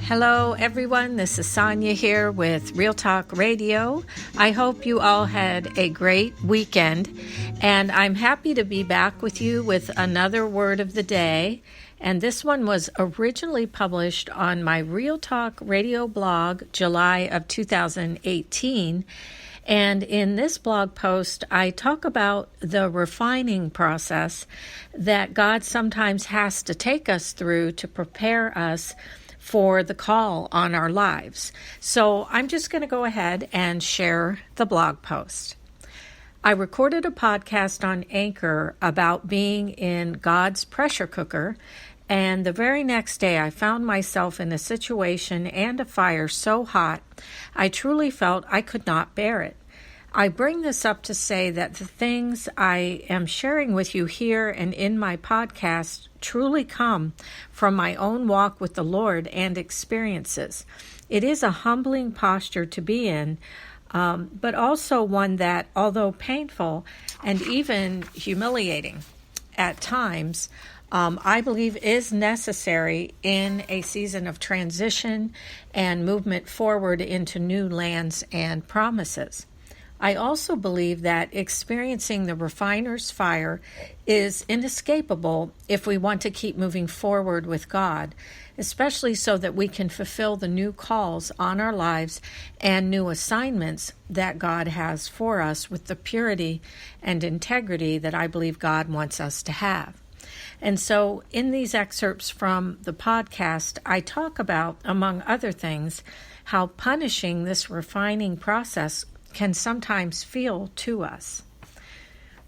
Hello, everyone. This is Sonia here with Real Talk Radio. I hope you all had a great weekend, and I'm happy to be back with you with another word of the day. And this one was originally published on my Real Talk Radio blog, July of 2018. And in this blog post, I talk about the refining process that God sometimes has to take us through to prepare us for the call on our lives. So I'm just going to go ahead and share the blog post. I recorded a podcast on Anchor about being in God's pressure cooker, and the very next day I found myself in a situation and a fire so hot I truly felt I could not bear it. I bring this up to say that the things I am sharing with you here and in my podcast truly come from my own walk with the Lord and experiences. It is a humbling posture to be in, but also one that, although painful and even humiliating at times, I believe is necessary in a season of transition and movement forward into new lands and promises. I also believe that experiencing the refiner's fire is inescapable if we want to keep moving forward with God, especially so that we can fulfill the new calls on our lives and new assignments that God has for us with the purity and integrity that I believe God wants us to have. And so in these excerpts from the podcast, I talk about, among other things, how punishing this refining process can sometimes feel to us.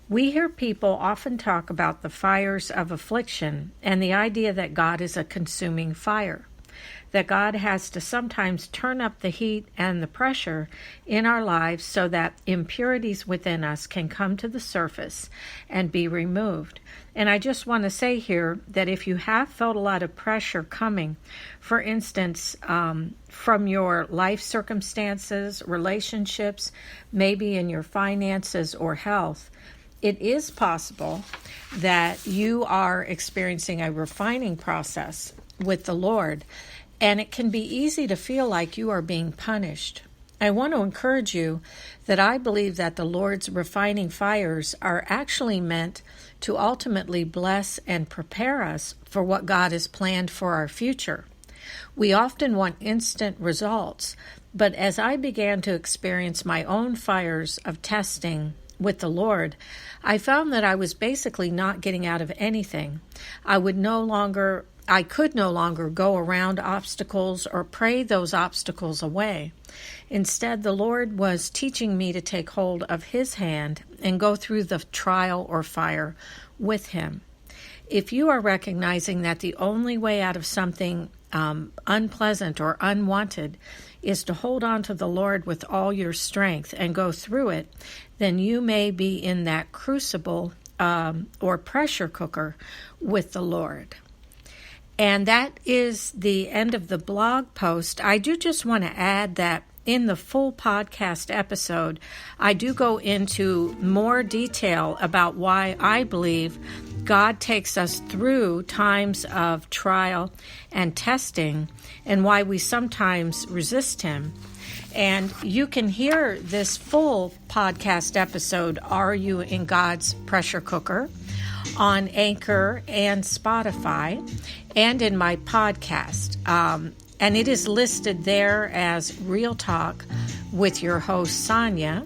We hear people often talk about the fires of affliction and the idea that God is a consuming fire, that God has to sometimes turn up the heat and the pressure in our lives so that impurities within us can come to the surface and be removed. And I just want to say here that if you have felt a lot of pressure coming, for instance, from your life circumstances, relationships, maybe in your finances or health, it is possible that you are experiencing a refining process with the Lord, and it can be easy to feel like you are being punished. I want to encourage you that I believe that the Lord's refining fires are actually meant to ultimately bless and prepare us for what God has planned for our future. We often want instant results, but as I began to experience my own fires of testing with the Lord, I found that I was basically not getting out of anything. I could no longer go around obstacles or pray those obstacles away. Instead, the Lord was teaching me to take hold of His hand and go through the trial or fire with Him. If you are recognizing that the only way out of something unpleasant or unwanted is to hold on to the Lord with all your strength and go through it, then you may be in that crucible or pressure cooker with the Lord. And that is the end of the blog post. I do just want to add that in the full podcast episode, I do go into more detail about why I believe God takes us through times of trial and testing and why we sometimes resist Him. And you can hear this full podcast episode, Are You in God's Pressure Cooker?, on Anchor and Spotify and in my podcast. And it is listed there as Real Talk with your host, Sonia.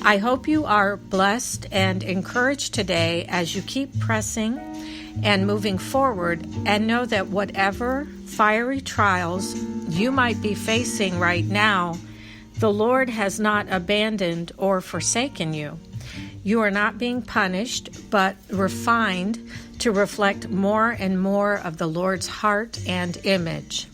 I hope you are blessed and encouraged today as you keep pressing and moving forward, and know that whatever fiery trials you might be facing right now, the Lord has not abandoned or forsaken you. You are not being punished, but refined to reflect more and more of the Lord's heart and image.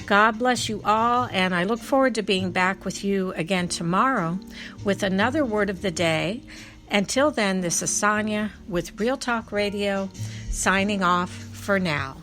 God bless you all, and I look forward to being back with you again tomorrow with another word of the day. Until then, this is Sonia with Real Talk Radio, signing off for now.